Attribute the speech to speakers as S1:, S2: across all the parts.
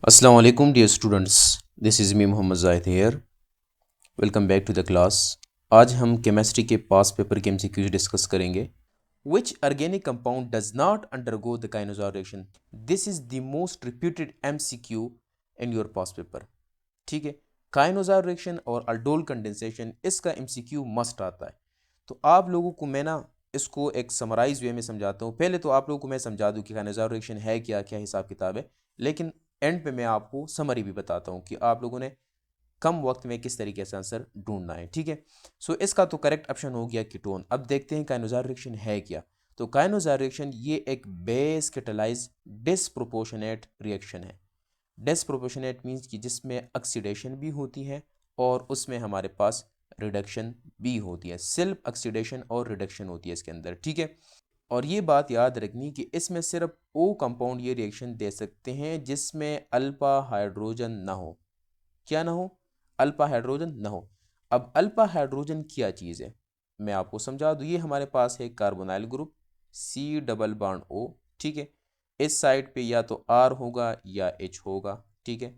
S1: Assalamu alaikum dear students. This is me Mohammad Zahid here. Welcome back to the class. आज हम chemistry के पास paper के MCQs discuss करेंगे. Which organic compound does not undergo the Kinoza reaction? This is the most repeated MCQ in your past paper. ठीक है. काइनोजा reaction और aldol condensation इसका MCQ must आता है. तो आप लोगों को मैं ना इसको एक समराइज वे में समझाता हूँ. पहले तो आप लोगों को मैं समझा दूँ कि काइनोजा रिएक्शन है क्या क्या हिसाब किताब है, लेकिन एंड पे मैं आपको समरी भी बताता हूँ कि आप लोगों ने कम वक्त में किस तरीके से आंसर ढूंढना है. ठीक है. सो इसका तो करेक्ट ऑप्शन हो गया कीटोन. अब देखते हैं काइनोजा रिएक्शन है क्या. तो काइनोजा रिएक्शन ये एक बेस कैटालाइज डिसप्रोपोर्शनेट रिएक्शन है. डिसप्रोपोर्शनेट मीन्स कि जिसमें ऑक्सीडेशन भी होती है और उसमें हमारे पास रिडक्शन भी होती है. सेल्फ ऑक्सीडेशन और रिडक्शन होती है इसके अंदर. ठीक है. और ये बात याद रखनी कि इसमें सिर्फ ओ कंपाउंड ये रिएक्शन दे सकते हैं जिसमें अल्फा हाइड्रोजन ना हो. क्या ना हो? अल्फा हाइड्रोजन ना हो. अब अल्फा हाइड्रोजन क्या चीज़ है मैं आपको समझा दूँ. ये हमारे पास है carbonyl group C double bond O. ठीक है. इस साइड पे या तो आर होगा या एच होगा. ठीक है.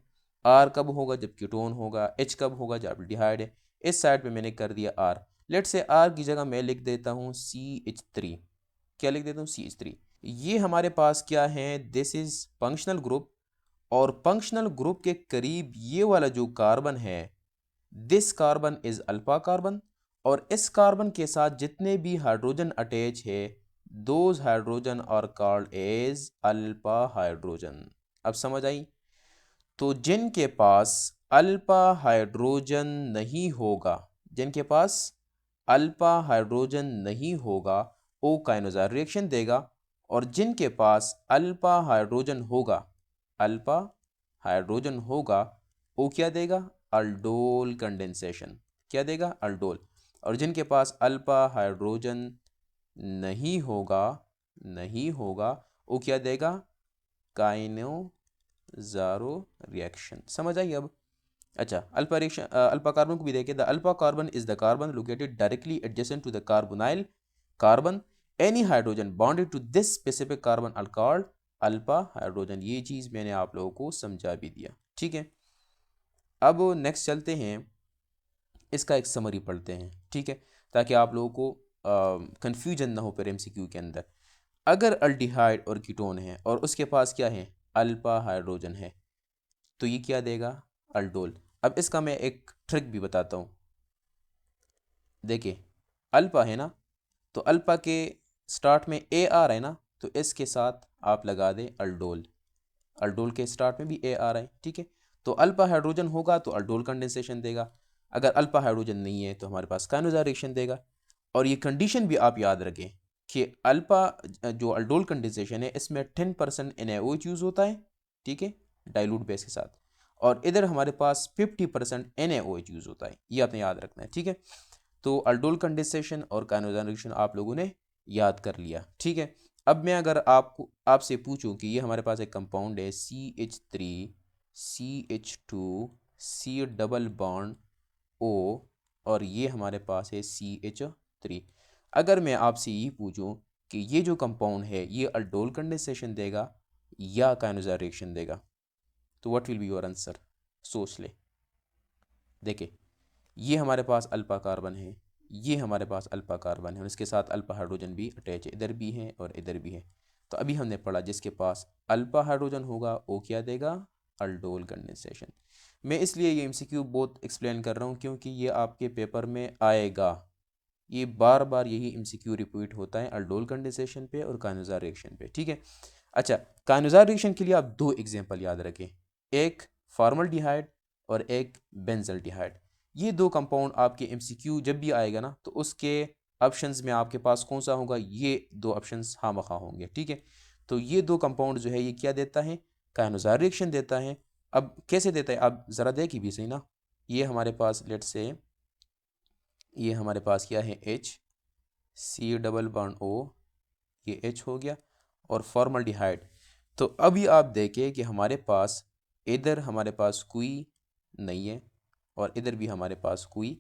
S1: आर कब होगा? जब कीटोन होगा. एच कब होगा? जब एल्डिहाइड है. इस साइड पे मैंने कर दिया आर. लेट से आर की जगह मैं लिख देता हूँ CH3. क्या लिख देता हूँ? CH3. ये हमारे पास क्या है? This is functional group. और फंक्शनल ग्रुप के करीब ये वाला जो कार्बन है, this carbon is alpha carbon. और इस कार्बन के साथ जितने भी हाइड्रोजन अटैच है, those hydrogen are called as alpha hydrogen. अब समझ आई? तो जिनके पास अल्फा हाइड्रोजन नहीं होगा, जिनके पास अल्फा हाइड्रोजन नहीं होगा, वो काइनोजा रिएक्शन देगा. और जिनके पास अल्फा हाइड्रोजन होगा, अल्फा हाइड्रोजन होगा, वो क्या देगा? Aldol condensation. क्या देगा? अल्डोल. और जिनके पास अल्फा हाइड्रोजन नहीं होगा, नहीं होगा, वो क्या देगा? काइनोजारो रिएक्शन. समझ आई अब? अच्छा, अल्फा रिएक्शन अल्फा कार्बन को भी देखें. The alpha carbon is the carbon located directly adjacent to the carbonyl carbon. Any hydrogen bonded to this specific carbon are called alpha hydrogen. ये चीज़ मैंने आप लोगों को समझा भी दिया. ठीक है. अब नेक्स्ट चलते हैं, इसका एक समरी पढ़ते हैं. ठीक है. ताकि आप लोगों को कंफ्यूजन ना हो फिर एमसीक्यू के अंदर. अगर अल्डिहाइड और कीटोन है और उसके पास क्या है? अल्फा हाइड्रोजन है, तो ये क्या देगा? अल्डोल. अब इसका मैं एक ट्रिक भी बताता हूँ. देखिए, अल्फा है ना, तो अल्फा के स्टार्ट में ए आ रहा है ना, तो इसके साथ आप लगा दें अल्डोल. अल्डोल के स्टार्ट में भी ए आ रहा है. ठीक है. तो अल्फा हाइड्रोजन होगा तो अल्डोल कंडेंसेशन देगा. अगर अल्फा हाइड्रोजन नहीं है तो हमारे पास काइनोजा रिएक्शन देगा. और ये कंडीशन भी आप याद रखें कि अल्फा जो अल्डोल कंडेंसेशन है इसमें 10% NaOH यूज़ होता है. ठीक है. डाइल्यूट बेस के साथ. और इधर हमारे पास 50% NaOH यूज़ होता है. ये आपने याद रखना है. ठीक है. तो अल्डोल कंडेंसेशन और काइनोजा रिएक्शन आप लोगों ने याद कर लिया. ठीक है. अब मैं अगर आपको आपसे पूछूं कि ये हमारे पास एक कंपाउंड है CH3 CH2 C double bond O, और ये हमारे पास है CH3. अगर मैं आपसे ये पूछूं कि ये जो कंपाउंड है ये अल्डोल कंडेंसेशन देगा या काइनोजा रिएक्शन देगा, तो what will be your answer? सोच ले. देखिए, ये हमारे पास अल्फा कार्बन है, ये हमारे पास अल्फा कार्बन है और इसके साथ अल्फा हाइड्रोजन भी अटैच है. इधर भी है और इधर भी है. तो अभी हमने पढ़ा जिसके पास अल्फा हाइड्रोजन होगा वो क्या देगा? Aldol condensation. मैं इसलिए ये एमसीक्यू बहुत एक्सप्लेन कर रहा हूँ क्योंकि ये आपके पेपर में आएगा. ये बार बार यही एमसीक्यू रिपीट होता है अल्डोल कंडेंसेशन पे और काइनोजा रिएक्शन पे. ठीक है. अच्छा, काइनोजा रिएक्शन के लिए आप दो एग्जांपल याद रखें. एक फॉर्मल्डिहाइड और एक बेंजल्डिहाइड. ये दो कंपाउंड आपके एमसीक्यू जब भी आएगा ना, तो उसके ऑप्शंस में आपके पास कौन सा होगा? ये दो ऑप्शंस हाँ मखा होंगे. ठीक है. तो ये दो कंपाउंड जो है ये क्या देता है? काइनोजा रिएक्शन देता है. अब कैसे देता है आप ज़रा देखिए भी सही ना. ये हमारे पास लेट से ये हमारे पास क्या है? H C double bond O, ये H हो गया. और फॉर्मल्डिहाइड. तो अभी आप देखें कि हमारे पास इधर हमारे पास कोई नहीं है और इधर भी हमारे पास कोई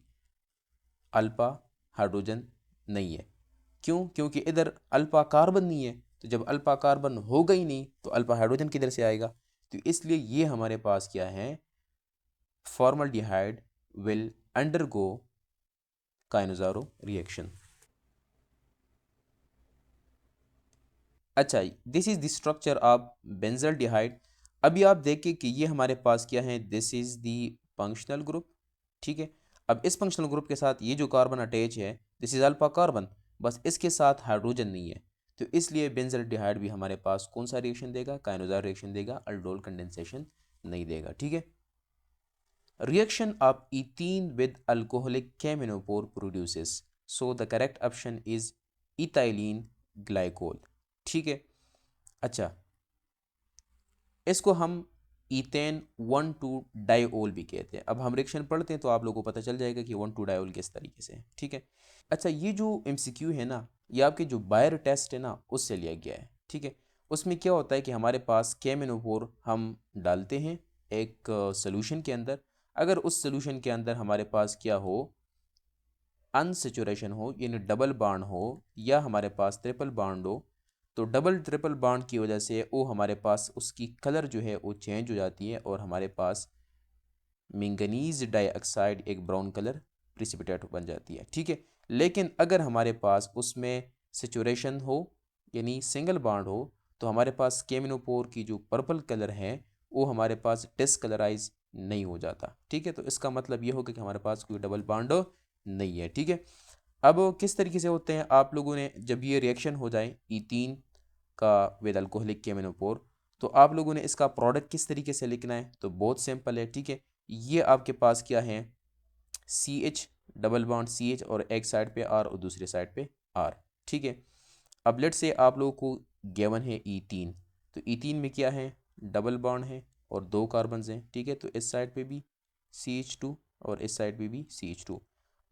S1: अल्फा हाइड्रोजन नहीं है. क्यों? क्योंकि इधर अल्फा कार्बन नहीं है. तो जब अल्फा कार्बन होगा ही नहीं तो अल्फा हाइड्रोजन किधर से आएगा? तो इसलिए ये हमारे पास क्या है, फॉर्मल्डिहाइड विल अंडरगो काइनोज़ारो रिएक्शन। अच्छा, this is the structure of benzaldehyde. अभी आप देखिए कि ये हमारे पास क्या है, this is the functional group, ठीक है। अब इस फंक्शनल ग्रुप के साथ ये जो कार्बन अटैच है, दिस इज अल्फा कार्बन, बस इसके साथ हाइड्रोजन नहीं है, तो इसलिए बेंजल्डिहाइड भी हमारे पास कौन सा रिएक्शन देगा, काइनोज़ारो रिएक्शन देगा, अल्डोल कंडेंसेशन नहीं देगा, ठीक है। Reaction of ethene with alcoholic केमिनोपोर produces, so the correct option is ethylene glycol, ठीक है। अच्छा, इसको हम इथेन 1,2 डायोल भी कहते हैं। अब हम रिएक्शन पढ़ते हैं तो आप लोगों को पता चल जाएगा कि 1,2 डायोल किस तरीके से है, ठीक है। अच्छा, ये जो एमसीक्यू है ना, ये आपके जो बायर टेस्ट है ना उससे लिया गया है, ठीक है। उसमें क्या होता है कि हमारे पास केमिनोफोर हम डालते हैं एक सोल्यूशन के अंदर। अगर उस सोल्यूशन के अंदर हमारे पास क्या हो, अनसेचुरेशन हो, यानी डबल बॉन्ड हो, या हमारे पास ट्रिपल बॉन्ड हो, तो डबल ट्रिपल बॉन्ड की वजह से वो हमारे पास उसकी कलर जो है वो चेंज हो जाती है और हमारे पास मैंगनीज डाइऑक्साइड एक ब्राउन कलर प्रिसिपिटेट बन जाती है, ठीक है। लेकिन अगर हमारे पास उसमें सेचुरेशन हो, यानी सिंगल बॉन्ड हो, तो हमारे पास केमिनोपोर की जो पर्पल कलर है वो हमारे पास डिस्कलराइज नहीं हो जाता, ठीक है। तो इसका मतलब ये होगा कि हमारे पास कोई डबल बॉन्ड नहीं है, ठीक है। अब किस तरीके से होते हैं, आप लोगों ने जब ये रिएक्शन हो जाए इथीन का विद अल्कोहलिक केमिनोपोर, तो आप लोगों ने इसका प्रोडक्ट किस तरीके से लिखना है, तो बहुत सिंपल है, ठीक है। ये आपके पास क्या है, C H double bond C H और एक साइड पे आर और दूसरे साइड पे आर, ठीक है। अब लेट से आप लोगों को गिवन है इथीन, तो इथीन में क्या है, डबल बॉन्ड है और 2 कार्बन हैं, ठीक है। तो इस साइड पे भी CH2 और इस साइड पे भी CH2।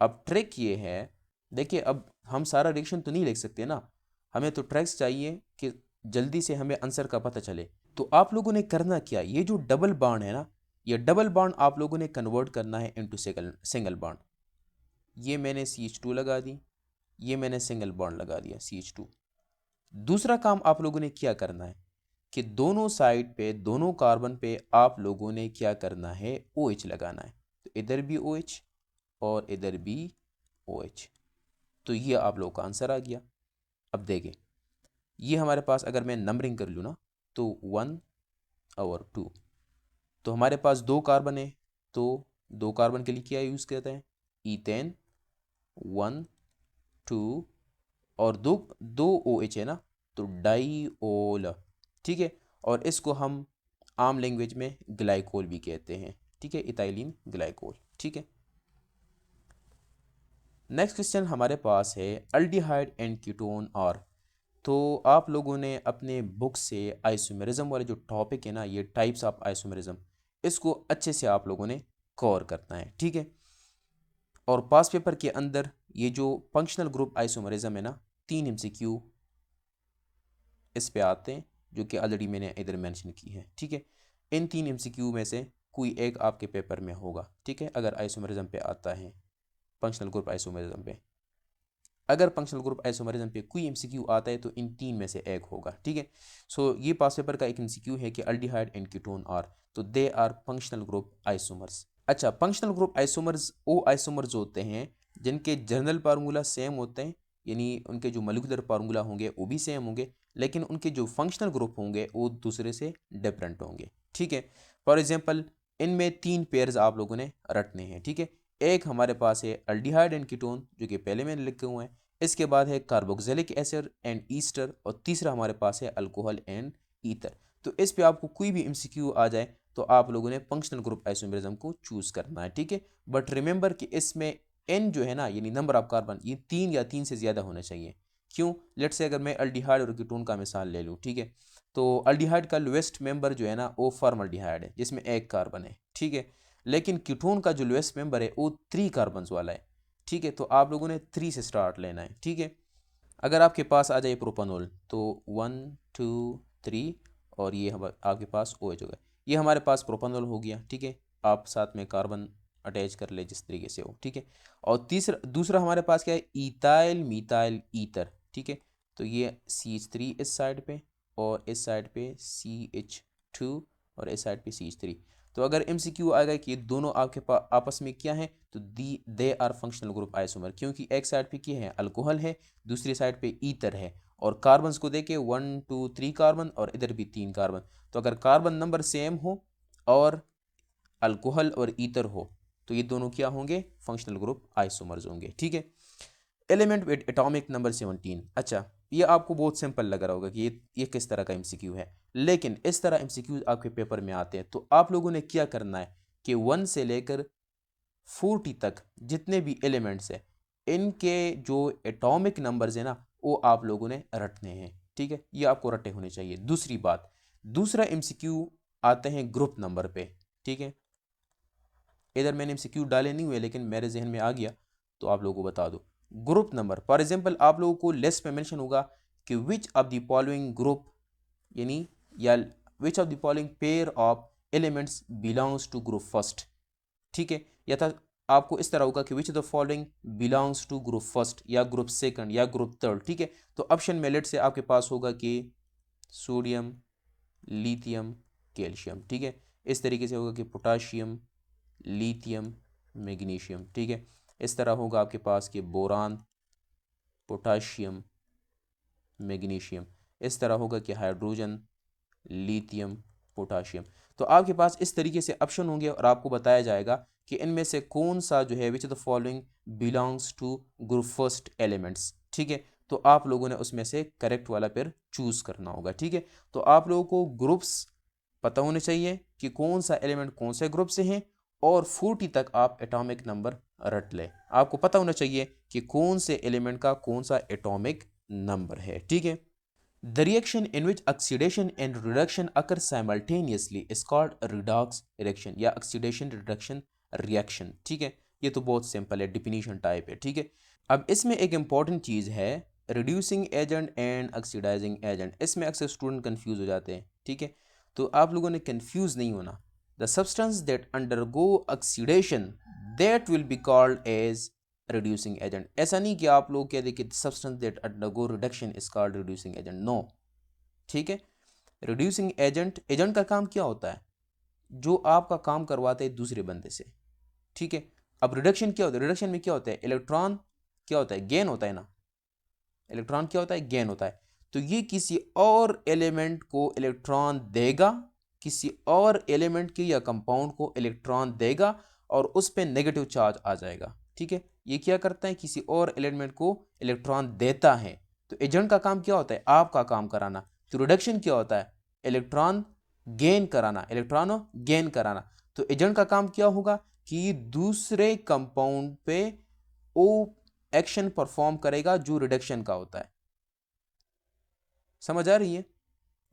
S1: अब ट्रिक ये है, देखिए अब हम सारा रिएक्शन तो नहीं लिख सकते ना, हमें तो ट्रिक्स चाहिए कि जल्दी से हमें आंसर का पता चले। तो आप लोगों ने करना क्या, ये जो डबल बॉन्ड है ना, ये डबल बॉन्ड आप लोगों ने कन्वर्ट करना है इनटू सिंगल बॉन्ड। ये मैंने CH2 लगा दी, ये मैंने सिंगल बॉन्ड लगा दिया CH2। दूसरा काम आप लोगों ने क्या करना है कि दोनों साइड पे, दोनों कार्बन पे आप लोगों ने क्या करना है, OH लगाना है। तो इधर भी OH और इधर भी OH, तो ये आप लोगों का आंसर आ गया। अब देखें, ये हमारे पास अगर मैं नंबरिंग कर लूँ ना, तो 1 और 2, तो हमारे पास 2 कार्बन है, तो 2 कार्बन के लिए क्या यूज़ करते हैं, ईथेन 1 2, और दो दो OH है ना, तो डाईओल, ठीक है। और इसको हम आम लैंग्वेज में ग्लाइकोल भी कहते हैं, ठीक है, इथाइलिन ग्लाइकोल, ठीक है। नेक्स्ट क्वेश्चन हमारे पास है अल्डिहाइड एंड कीटोन और, तो आप लोगों ने अपने बुक से आइसोमेरिज्म वाले जो टॉपिक है ना, ये टाइप्स ऑफ आइसोमेरिज्म, इसको अच्छे से आप लोगों ने कवर करना है, ठीक है। और पास पेपर के अंदर ये जो फंक्शनल ग्रुप आइसोमेरिज्म है ना, 3 MCQ इस पे आते हैं, जो कि ऑलरेडी मैंने इधर मेंशन की है, ठीक है। इन 3 MCQ में से कोई एक आपके पेपर में होगा, ठीक है, अगर आइसोमेरिज्म पे आता है, फंक्शनल ग्रुप आइसोमेरिज्म पे। अगर फंक्शनल ग्रुप आइसोमेरिज्म पे कोई MCQ आता है तो इन 3 में से एक होगा, ठीक है। सो ये पास पेपर का एक MCQ है कि अल्डिहाइड एंड कीटोन आर, तो they are functional group isomers. अच्छा, फंक्शनल ग्रुप आइसोमर्स वो आइसोमर्स होते हैं जिनके जनरल फार्मूला सेम होते हैं, यानी उनके जो मॉलिक्यूलर फार्मूला होंगे वो भी सेम होंगे, लेकिन उनके जो फंक्शनल ग्रुप होंगे वो दूसरे से डिफरेंट होंगे, ठीक है। फॉर एग्जांपल, इनमें 3 पेयर्स आप लोगों ने रटने हैं, ठीक है। एक हमारे पास है अल्डिहाइड एंड कीटोन, जो कि पहले मैंने लिखे हुए हैं। इसके बाद है कार्बोक्सिलिक एसिड एंड ईस्टर, और तीसरा हमारे पास है अल्कोहल एंड ईथर। तो इस पे आपको कोई भी MCQ आ जाए तो आप लोगों ने फंक्शनल ग्रुप आइसोमेरिज्म को चूज करना है, ठीक है। बट रिमेंबर कि इसमें N जो है ना, यानी नंबर ऑफ कार्बन, ये 3 या 3 से ज़्यादा होना चाहिए। क्यों, लेट से अगर मैं अल्डिहाइड और कीटोन का मिसाल ले लूँ, ठीक है, तो अल्डिहाइड का लोएस्ट मेंबर जो है ना वो फॉर्मल्डिहाइड है, जिसमें 1 कार्बन है, ठीक है। लेकिन कीटोन का जो लोएस्ट मेंबर है वो 3 कार्बन वाला है, ठीक है। तो आप लोगों ने 3 से स्टार्ट लेना है, ठीक है। अगर आपके पास आ जाए प्रोपानोल, तो 1 2 3, और ये आपके पास OH हो गया, ये हमारे पास प्रोपानोल हो गया, ठीक है। आप साथ में कार्बन अटैच कर ले जिस तरीके से हो, ठीक है। और तीसरा दूसरा हमारे पास क्या है, इथाइल मिथाइल ईथर, ठीक है। तो ये CH3 इस साइड पे और इस साइड पे CH2 और इस साइड पे CH3। तो अगर MCQ आएगा कि ये दोनों आपके पास आपस में क्या है, तो they are functional group isomer, क्योंकि एक साइड पे क्या है, अल्कोहल है, दूसरी साइड पे ईथर है, और कार्बन्स को देखे 1 2 3 कार्बन और इधर भी 3 कार्बन। तो अगर कार्बन नंबर सेम हो और अल्कोहल और ईथर हो तो ये दोनों क्या होंगे, फंक्शनल ग्रुप आइसोमर्स होंगे। ठीक है। Element with atomic number 17। अच्छा, ये आपको बहुत सिंपल लग रहा होगा कि ये किस तरह का MCQ है, लेकिन इस तरह MCQ आपके पेपर में आते हैं। तो आप लोगों ने क्या करना है कि 1 से लेकर 40 तक जितने भी एलिमेंट्स हैं, इनके जो एटॉमिक नंबर्स है ना, वो आप लोगों ने रटने हैं। ठीक है, ये आपको रटे होने चाहिए। दूसरी बात, दूसरा MCQ आते हैं ग्रुप नंबर पे। ठीक है, इधर मैंने MCQ डाले नहीं हुए लेकिन मेरे जहन में आ गया तो आप लोगों को बता दो। ग्रुप नंबर, फॉर एग्जांपल आप लोगों को लिस्ट में मेंशन होगा कि which of the following group, यानी या which of the following pair of elements belongs to group first. ठीक है, या था आपको इस तरह होगा कि which of the following belongs to group first या ग्रुप सेकंड या ग्रुप थर्ड। ठीक है, तो ऑप्शन में लेट से आपके पास होगा कि सोडियम, लिथियम, कैल्शियम। ठीक है, इस तरीके से होगा कि पोटाशियम, लिथियम, मैग्नीशियम। ठीक है, इस तरह होगा आपके पास कि बोरान, पोटाशियम, मैग्नीशियम। इस तरह होगा कि हाइड्रोजन, लिथियम, पोटाशियम। तो आपके पास इस तरीके से ऑप्शन होंगे और आपको बताया जाएगा कि इनमें से कौन सा जो है which of the following belongs to group first elements. ठीक है, तो आप लोगों ने उसमें से करेक्ट वाला फिर चूज करना होगा। ठीक है, तो आप लोगों को ग्रुप्स पता होने चाहिए कि कौन सा एलिमेंट कौन से ग्रुप से हैं, और 40 तक आप एटॉमिक नंबर रट ले। आपको पता होना चाहिए कि कौन से एलिमेंट का कौन सा एटॉमिक नंबर है। ठीक है। The reaction in which oxidation and reduction occur simultaneously is called redox reaction या oxidation reduction reaction। ठीक है, ये तो बहुत सिंपल है, डिफिनीशन टाइप है। ठीक है, अब इसमें एक इंपॉर्टेंट चीज़ है reducing agent and oxidising agent. इसमें अक्सर स्टूडेंट कंफ्यूज हो जाते हैं। ठीक है, तो आप लोगों ने कंफ्यूज नहीं होना। The substance that undergo oxidation that will be called as reducing agent. ऐसा नहीं कि आप लोग कह दें कि substance that undergo reduction is called reducing agent, no. ठीक है, रिड्यूसिंग एजेंट, एजेंट का काम क्या होता है, जो आपका काम करवाते हैं दूसरे बंदे से। ठीक है, अब रिडक्शन क्या होता है, रिडक्शन में क्या होता है, इलेक्ट्रॉन क्या होता है, गेन होता है ना, इलेक्ट्रॉन क्या होता है, गेन होता है। तो ये किसी और एलिमेंट को इलेक्ट्रॉन देगा, किसी और एलिमेंट के या कंपाउंड को इलेक्ट्रॉन देगा और उस पर नेगेटिव चार्ज आ जाएगा। ठीक है, ये क्या करता है, किसी और एलिमेंट को इलेक्ट्रॉन देता है। तो एजेंट का काम क्या होता है, आपका काम कराना। तो रिडक्शन क्या होता है, इलेक्ट्रॉन गेन कराना, इलेक्ट्रॉन गेन कराना। तो एजेंट का काम क्या होगा कि दूसरे कंपाउंड पे वो एक्शन परफॉर्म करेगा जो रिडक्शन का होता है। समझ आ रही है?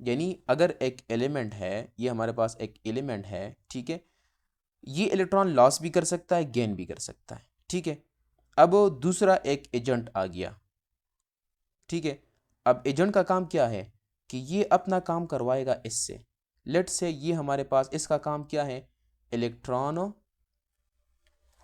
S1: यानी अगर एक एलिमेंट है, ये हमारे पास एक एलिमेंट है, ठीक है, ये इलेक्ट्रॉन लॉस भी कर सकता है, गेन भी कर सकता है। ठीक है, अब दूसरा एक एजेंट आ गया। ठीक है, अब एजेंट का काम क्या है कि ये अपना काम करवाएगा इससे। लेट से ये हमारे पास, इसका काम क्या है, इलेक्ट्रॉन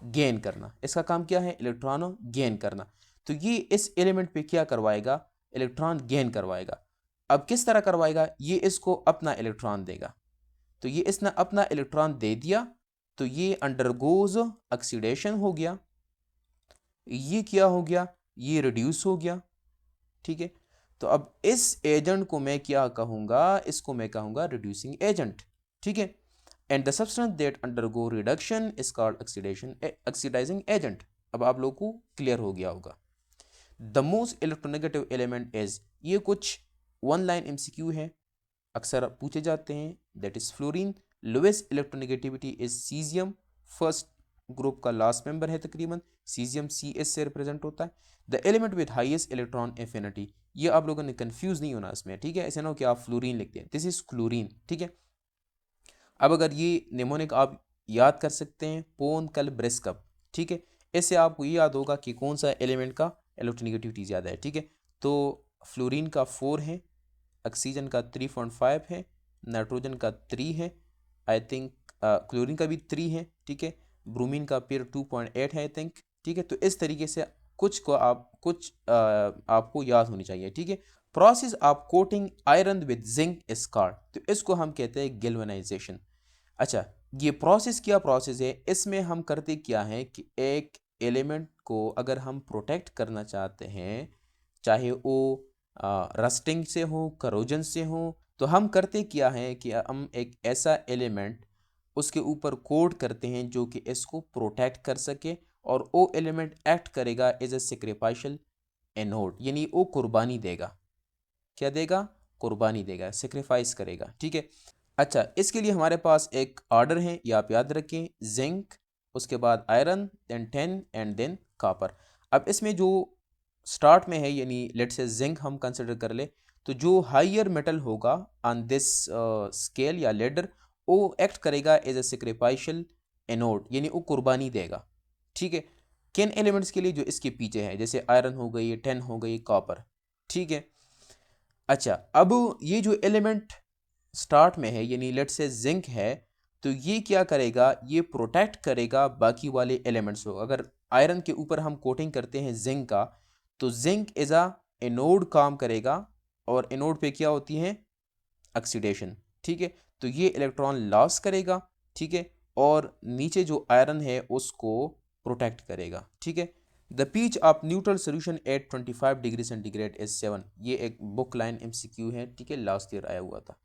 S1: गेन करना। इसका काम क्या है, इलेक्ट्रॉन गेन करना। तो ये इस एलिमेंट पे क्या करवाएगा, इलेक्ट्रॉन गेन करवाएगा। अब किस तरह करवाएगा, ये इसको अपना इलेक्ट्रॉन देगा। तो ये इसने अपना इलेक्ट्रॉन दे दिया, तो ये अंडरगोज ऑक्सीडेशन हो गया। ये क्या हो गया, ये रिड्यूस हो गया। ठीक है, तो अब इस एजेंट को मैं क्या कहूंगा, इसको मैं कहूंगा रिड्यूसिंग एजेंट। ठीक है, and the substance that undergo reduction is called oxidising agent. अब आप लोगों को क्लियर हो गया होगा। The most electronegative element is, ये कुछ वन लाइन MCQ है, अक्सर पूछे जाते हैं, that is fluorine. Lowest electronegativity is caesium, first group का लास्ट मेंबर है तकरीबन, सीजियम CS से रिप्रेजेंट होता है। The element with highest electron affinity, ये आप लोगों ने कंफ्यूज नहीं होना इसमें। ठीक है, ऐसे ना हो कि आप फ्लोरीन लिखते हैं, दिस इज क्लोरीन। ठीक है, अब अगर ये निमोनिक आप याद कर सकते हैं, पोन कल ब्रेस्कप। ठीक है, इससे आपको ये याद होगा कि कौन सा एलिमेंट का इलेक्ट्रोनेगेटिविटी ज़्यादा है। ठीक है, तो फ्लोरीन का 4 है, ऑक्सीजन का 3.5 है, नाइट्रोजन का 3 है, आई थिंक क्लोरीन का भी 3 है। ठीक है, ब्रोमीन का फिर 2.8 है आई थिंक। ठीक है, तो इस तरीके से कुछ आपको याद होनी चाहिए। ठीक है, process of coating iron with zinc is called, तो इसको हम कहते हैं गैल्वेनाइजेशन। अच्छा, ये प्रोसेस क्या प्रोसेस है, इसमें हम करते क्या है कि एक एलिमेंट को अगर हम प्रोटेक्ट करना चाहते हैं, चाहे वो रस्टिंग से हो, करोजन से हो, तो हम करते क्या है कि हम एक ऐसा एलिमेंट उसके ऊपर कोट करते हैं जो कि इसको प्रोटेक्ट कर सके, और वो एलिमेंट एक्ट करेगा एज ए सेक्रीफाइशियल एनोड, यानी वो कुर्बानी देगा। क्या देगा? कुर्बानी देगा, सेक्रीफाइस करेगा। ठीक है। अच्छा, इसके लिए हमारे पास एक ऑर्डर है, ये आप याद रखें, जिंक, उसके बाद iron, then tin and than copper. अब इसमें जो स्टार्ट में है, यानी लेट्स से जिंक हम कंसिडर कर ले, तो जो हायर मेटल होगा ऑन दिस स्केल या लेडर, वो एक्ट करेगा एज ए सेक्रीफाइशियल एनोड, यानी वो कुर्बानी देगा। ठीक है। किन एलिमेंट्स के लिए? जो इसके पीछे है, जैसे आयरन हो गई, टिन हो गई, कॉपर। ठीक है। अच्छा, अब ये जो एलिमेंट स्टार्ट में है, यानी लेट से जिंक है, तो ये क्या करेगा? ये प्रोटेक्ट करेगा बाकी वाले एलिमेंट्स को। अगर आयरन के ऊपर हम कोटिंग करते हैं जिंक का, तो जिंक एज अ एनोड काम करेगा, और एनोड पे क्या होती है? ऑक्सीडेशन। ठीक है। तो ये इलेक्ट्रॉन लॉस करेगा। ठीक है। और नीचे जो आयरन है उसको प्रोटेक्ट करेगा। ठीक है। The pH of neutral solution at 25 degree centigrade is 7। ये एक बुक लाइन MCQ है। ठीक है, लास्ट ईयर आया हुआ था।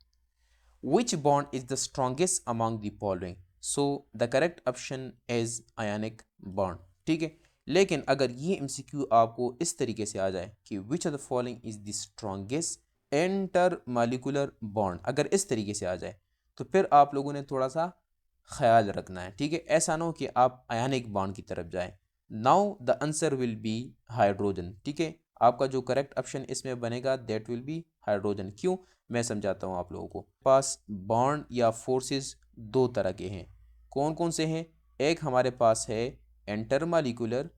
S1: Which bond is the strongest among the following? So the correct option is ionic bond. ठीक है। लेकिन अगर ये MCQ आपको इस तरीके से आ जाए कि which of the following is the strongest intermolecular bond, अगर इस तरीके से आ जाए, तो फिर आप लोगों ने थोड़ा सा ख्याल रखना है। ठीक है। ऐसा ना हो कि आप आयनिक बॉन्ड की तरफ जाएं। Now the answer will be hydrogen. ठीक है। आपका जो करेक्ट ऑप्शन इसमें बनेगा दैट विल बी हाइड्रोजन। क्यों? मैं समझाता हूँ आप लोगों को। पास बॉन्ड या फोर्सेस दो तरह के हैं। कौन कौन से हैं? एक हमारे पास है एंटरमालिकुलर,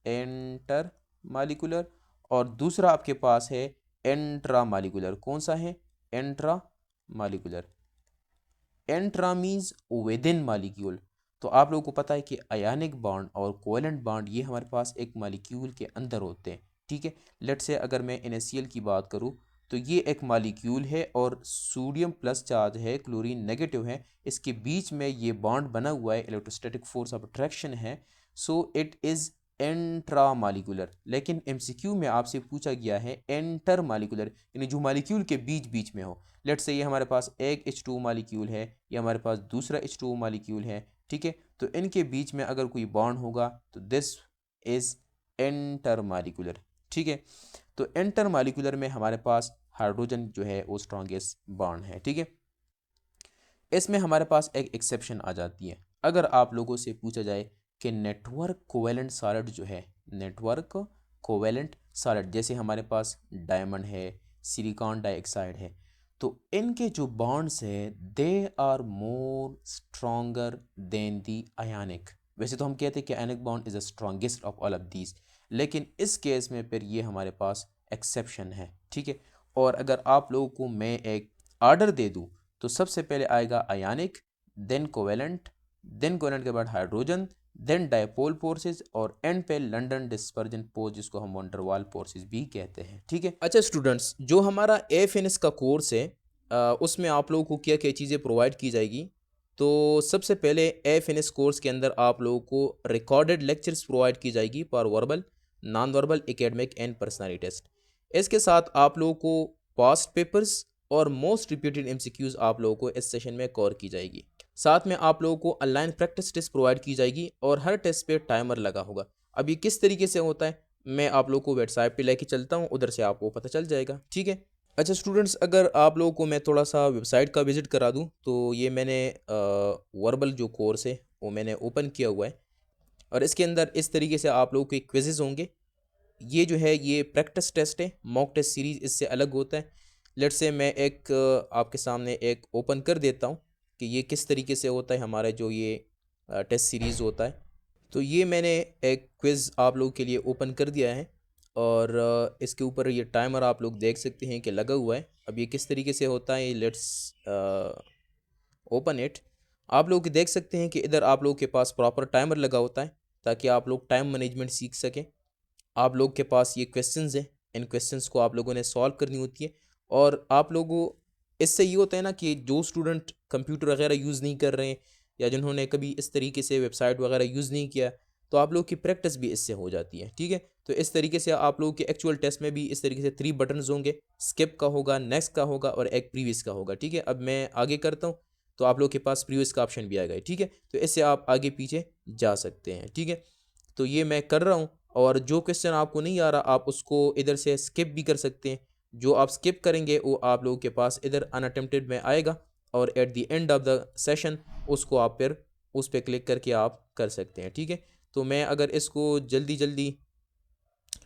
S1: एंटरमालिकुलर, और दूसरा आपके पास है एंट्रामालिकुलर। कौन सा है? एंट्रामालिकुलर। एंट्रा मीन्स विद इन मालिक्यूल। तो आप लोगों को पता है कि आयनिक बॉन्ड और कोवेलेंट बॉन्ड ये हमारे पास एक मालिक्यूल के अंदर होते हैं। ठीक है। लेट से अगर मैं NaCl की बात करूँ, तो ये एक मालिक्यूल है और सोडियम प्लस चार्ज है, क्लोरीन नेगेटिव है, इसके बीच में ये बॉन्ड बना हुआ है, इलेक्ट्रोस्टैटिक फोर्स ऑफ अट्रैक्शन है, सो इट इज़ एंट्रामालिकुलर। लेकिन MCQ में आपसे पूछा गया है एंटर मालिकुलर, यानी जो मालिक्यूल के बीच बीच में हो। लेट्स से ये हमारे पास एक H2 मालिक्यूल है, या हमारे पास दूसरा H2 मालिक्यूल है। ठीक है। तो इनके बीच में अगर कोई बॉन्ड होगा तो दिस इज एंटर मालिकुलर। ठीक है। तो एंटर मालिकुलर में हमारे पास हाइड्रोजन जो है वो स्ट्रॉन्गेस्ट बॉन्ड है। ठीक है। इसमें हमारे पास एक एक्सेप्शन आ जाती है। अगर आप लोगों से पूछा जाए कि नेटवर्क कोवेलेंट सॉलिड जो है, नेटवर्क कोवेलेंट सॉलिड, जैसे हमारे पास डायमंड है, सिलिकॉन डाइऑक्साइड है, तो इनके जो बॉन्ड्स है they are more stronger than the ionic. वैसे तो हम कहते हैं कि ionic bond is the strongest of all of these, लेकिन इस केस में फिर ये हमारे पास एक्सेप्शन है। ठीक है। और अगर आप लोगों को मैं एक आर्डर दे दूँ, तो सबसे पहले आएगा आयनिक, देन कोवेलेंट के बाद हाइड्रोजन, देन डायपोल फोर्सेस, और एंड पे लंदन डिस्पर्जन फोर्स, जिसको हम वंडरवाल फोर्सेस भी कहते हैं। ठीक है। अच्छा स्टूडेंट्स, जो हमारा AFNS का कोर्स है, उसमें आप लोगों को क्या क्या चीज़ें प्रोवाइड की जाएगी? तो सबसे पहले AFNS कोर्स के अंदर आप लोगों को रिकॉर्डेड लेक्चर्स प्रोवाइड की जाएगी for verbal, non verbal, academic and personality test. इसके साथ आप लोगों को पास्ट पेपर्स और मोस्ट रिपीटेड MCQs आप लोगों को इस सेशन में कवर की जाएगी। साथ में आप लोगों को ऑनलाइन प्रैक्टिस टेस्ट प्रोवाइड की जाएगी, और हर टेस्ट पे टाइमर लगा होगा। अब ये किस तरीके से होता है, मैं आप लोगों को वेबसाइट पे लेके चलता हूँ, उधर से आपको पता चल जाएगा। ठीक है। अच्छा स्टूडेंट्स, अगर आप लोगों को मैं थोड़ा सा वेबसाइट का विजिट करा दूँ, तो ये मैंने वर्बल जो कोर्स है वो मैंने ओपन किया हुआ है, और इसके अंदर इस तरीके से आप लोगों के क्विजेज़ होंगे। ये जो है ये प्रैक्टिस टेस्ट है, मॉक टेस्ट सीरीज़ इससे अलग होता है। लेट्स से मैं एक आपके सामने एक ओपन कर देता हूँ कि ये किस तरीके से होता है हमारा जो ये टेस्ट सीरीज़ होता है। तो ये मैंने एक क्विज़ आप लोगों के लिए ओपन कर दिया है, और इसके ऊपर ये टाइमर आप लोग देख सकते हैं कि लगा हुआ है। अब ये किस तरीके से होता है, लेट्स ओपन इट। आप लोग देख सकते हैं कि इधर आप लोगों के पास प्रॉपर टाइमर लगा होता है, ताकि आप लोग टाइम मैनेजमेंट सीख सकें। आप लोग के पास ये क्वेश्चंस हैं इन क्वेश्चंस को आप लोगों ने सॉल्व करनी होती है। और आप लोगों इससे ये होता है ना कि जो स्टूडेंट कंप्यूटर वगैरह यूज़ नहीं कर रहे हैं या जिन्होंने कभी इस तरीके से वेबसाइट वगैरह यूज़ नहीं किया, तो आप लोग की प्रैक्टिस भी इससे हो जाती है। ठीक है, तो इस तरीके से आप लोगों के एक्चुअल टेस्ट में भी इस तरीके से 3 बटन्स होंगे, स्किप का होगा, नेक्स्ट का होगा और एक प्रीवियस का होगा। ठीक है, अब मैं आगे करता हूँ तो आप लोग के पास प्रीवियस का ऑप्शन भी आएगा। ठीक है, तो इससे आप आगे पीछे जा सकते हैं। ठीक है, तो ये मैं कर रहा हूँ और जो क्वेश्चन आपको नहीं आ रहा आप उसको इधर से स्किप भी कर सकते हैं। जो आप स्किप करेंगे वो आप लोगों के पास इधर अनअटेम्प्टेड में आएगा और at the end of the session उसको आप फिर उस पर क्लिक करके आप कर सकते हैं। ठीक है, तो मैं अगर इसको जल्दी जल्दी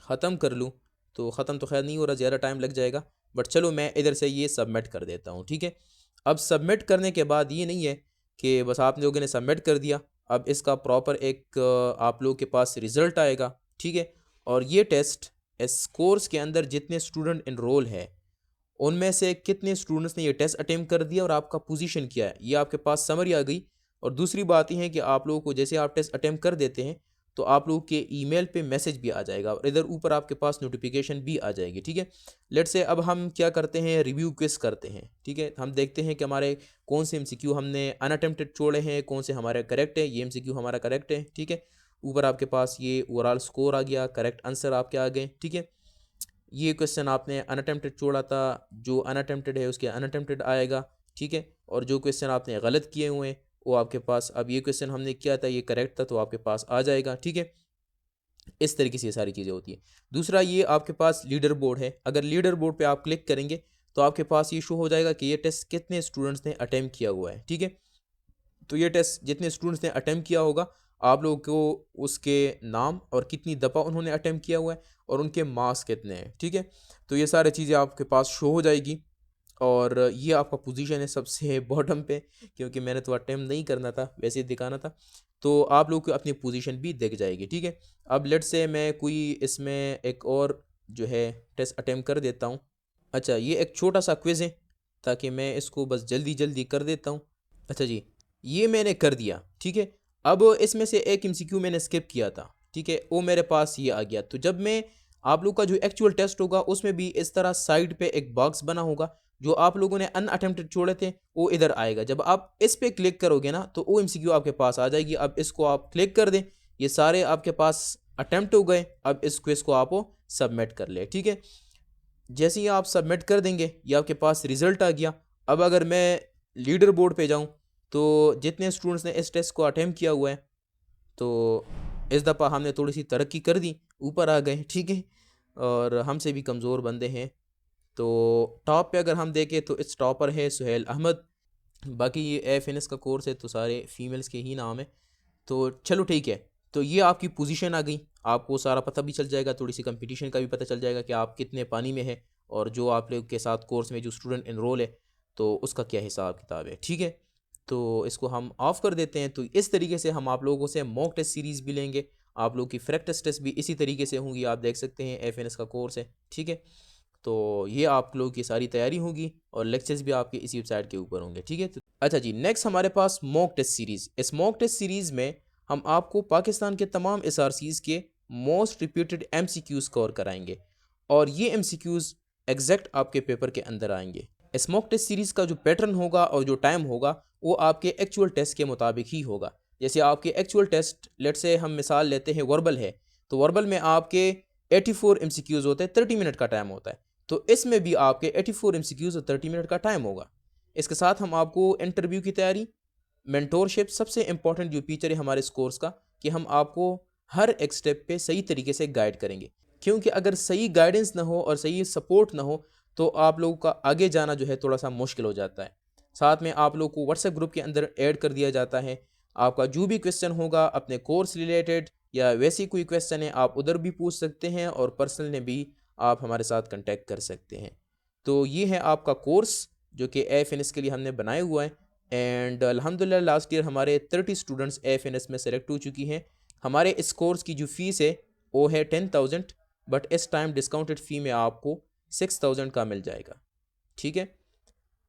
S1: ख़त्म कर लूँ तो ख़त्म तो खैर नहीं हो रहा, ज़्यादा टाइम लग जाएगा, बट चलो मैं इधर से ये सबमिट कर देता हूँ। ठीक है, अब सबमिट करने के बाद ये नहीं है कि बस आप लोगों ने सबमिट कर दिया, अब इसका प्रॉपर एक आप लोगों के पास रिज़ल्ट आएगा। ठीक है, और ये टेस्ट इस कोर्स के अंदर जितने स्टूडेंट इनरोल है उनमें से कितने स्टूडेंट्स ने ये टेस्ट अटेम्प्ट कर दिया और आपका पोजीशन क्या है, ये आपके पास समरी आ गई। और दूसरी बात यह है कि आप लोगों को जैसे आप टेस्ट अटेम्प्ट कर देते हैं तो आप लोगों के ईमेल पे मैसेज भी आ जाएगा और इधर ऊपर आपके पास नोटिफिकेशन भी आ जाएगी। ठीक है, लेट से अब हम क्या करते हैं, रिव्यू क्विज करते हैं। ठीक है, हम देखते हैं कि हमारे कौन से एमसीक्यू हमने अनअटेम्प्टेड छोड़े हैं, कौन से हमारे करेक्ट है। ये एमसीक्यू हमारा करेक्ट है। ठीक है, ऊपर आपके पास ये ओवरऑल स्कोर आ गया, करेक्ट आंसर आपके आ गए। ठीक है, ये क्वेश्चन आपने अनअटेम्प्टेड छोड़ा था, जो अनअटेम्प्टेड है उसके अनअटेम्प्टेड आएगा। ठीक है, और जो क्वेश्चन आपने गलत किए हुए हैं वो आपके पास, अब ये क्वेश्चन हमने किया था ये करेक्ट था तो आपके पास आ जाएगा। ठीक है, इस तरीके से ये सारी चीज़ें होती हैं। दूसरा ये आपके पास लीडर बोर्ड है, अगर लीडर बोर्ड पे आप क्लिक करेंगे तो आपके पास ये शो हो जाएगा कि ये टेस्ट कितने स्टूडेंट्स ने अटैम्प्ट किया हुआ है। ठीक है, तो ये टेस्ट जितने स्टूडेंट्स ने अटैम्प्ट किया होगा आप लोगों को उसके नाम और कितनी दफ़ा उन्होंने अटैम्प्ट किया हुआ है और उनके मार्क्स कितने हैं। ठीक है, तो ये सारी चीज़ें आपके पास शो हो जाएगी और ये आपका पोजीशन है सबसे बॉटम पे, क्योंकि मैंने तो अटैम्प्ट नहीं करना था, वैसे ही दिखाना था, तो आप लोग को अपनी पोजीशन भी दिख जाएगी। ठीक है, अब लेट से मैं कोई इसमें एक और जो है टेस्ट अटैम्प्ट कर देता हूँ। अच्छा, ये एक छोटा सा क्विज़ है ताकि मैं इसको बस जल्दी जल्दी कर देता हूँ। अच्छा जी, ये मैंने कर दिया। ठीक है, अब इसमें से एक एमसीक्यू मैंने स्किप किया था। ठीक है, वो मेरे पास ये आ गया, तो जब मैं आप लोग का जो एक्चुअल टेस्ट होगा उसमें भी इस तरह साइड पे एक बॉक्स बना होगा, जो आप लोगों ने अनअटेम्प्टेड छोड़े थे वो इधर आएगा। जब आप इस पे क्लिक करोगे ना तो वो एमसीक्यू आपके पास आ जाएगी। अब इसको आप क्लिक कर दें, ये सारे आपके पास अटेम्प्ट हो गए। अब इस क्विज को आप सबमिट कर ले। ठीक है, जैसे ही आप सबमिट कर देंगे ये आपके पास रिजल्ट आ गया। अब अगर मैं लीडर बोर्ड पे जाऊं तो जितने स्टूडेंट्स ने इस टेस्ट को अटेम्प्ट किया हुआ है, तो इस दफ़ा हमने थोड़ी सी तरक्की कर दी, ऊपर आ गए। ठीक है, और हमसे भी कमज़ोर बंदे हैं। तो टॉप पे अगर हम देखें तो इस टॉपर है सुहेल अहमद, बाकी ये एफ का कोर्स है तो सारे फीमेल्स के ही नाम है। तो चलो ठीक है, तो ये आपकी पोजीशन आ गई, आपको सारा पता भी चल जाएगा, थोड़ी सी कंपटीशन का भी पता चल जाएगा कि आप कितने पानी में है और जो आप लोग के साथ कोर्स में जो स्टूडेंट इनरोल है तो उसका क्या हिसाब किताब है। ठीक है, तो इसको हम ऑफ़ कर देते हैं। तो इस तरीके से हम आप लोगों से मॉक टेस्ट सीरीज़ भी लेंगे, आप लोग की प्रैक्टिस टेस्ट भी इसी तरीके से होंगी। आप देख सकते हैं एफ का कोर्स है। ठीक है, तो ये आप लोगों की सारी तैयारी होगी और लेक्चर्स भी आपके इसी वेबसाइट के ऊपर होंगे। ठीक है, तो अच्छा जी, नेक्स्ट हमारे पास मॉक टेस्ट सीरीज़। इस मॉक टेस्ट सीरीज़ में हम आपको पाकिस्तान के तमाम एसआरसीज़ के मोस्ट रिपीटेड एमसीक्यूज़ कवर कराएंगे और ये एमसीक्यूज़ एग्जैक्ट आपके पेपर के अंदर आएंगे। इस मॉक टेस्ट सीरीज़ का जो पैटर्न होगा और जो टाइम होगा वो आपके एक्चुअल टेस्ट के मुताबिक ही होगा। जैसे आपके एक्चुअल टेस्ट, लेट से हम मिसाल लेते हैं वर्बल है, तो वर्बल में आपके 84 एमसीक्यूज़ होते हैं, 30 मिनट का टाइम होता है। तो इसमें भी आपके 84 एमसीक्यूज़ और 30 मिनट का टाइम होगा। इसके साथ हम आपको इंटरव्यू की तैयारी, मेंटोरशिप, सबसे इंपॉर्टेंट जो फीचर है हमारे इस कोर्स का कि हम आपको हर एक स्टेप पे सही तरीके से गाइड करेंगे, क्योंकि अगर सही गाइडेंस ना हो और सही सपोर्ट ना हो तो आप लोगों का आगे जाना जो है थोड़ा सा मुश्किल हो जाता है। साथ में आप लोग को व्हाट्सएप ग्रुप के अंदर ऐड कर दिया जाता है। आपका जो भी क्वेश्चन होगा अपने कोर्स रिलेटेड या वैसी कोई क्वेश्चन है आप उधर भी पूछ सकते हैं और पर्सनल में भी आप हमारे साथ कांटेक्ट कर सकते हैं। तो ये है आपका कोर्स जो कि एफ के लिए हमने बनाया हुआ है एंड अल्हम्दुलिल्लाह लास्ट ईयर हमारे 30 स्टूडेंट्स एफ में सेलेक्ट हो चुकी हैं। हमारे इस कोर्स की जो फ़ीस है वो है 10,000, बट इस टाइम डिस्काउंटेड फ़ी में आपको 6,000 का मिल जाएगा। ठीक है,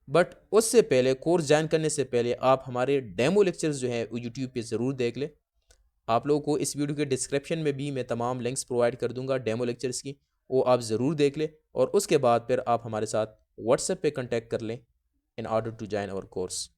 S1: बट उससे पहले कोर्स ज्वाइन करने से पहले आप हमारे डेमो लेक्चर्स जो हैं वो यूट्यूब पे ज़रूर देख लें। आप लोगों को इस वीडियो के डिस्क्रिप्शन में भी मैं तमाम लिंक्स प्रोवाइड कर दूंगा डेमो लेक्चर्स की, वो आप ज़रूर देख लें और उसके बाद फिर आप हमारे साथ व्हाट्सएप पे कांटेक्ट कर लें in order to join our course.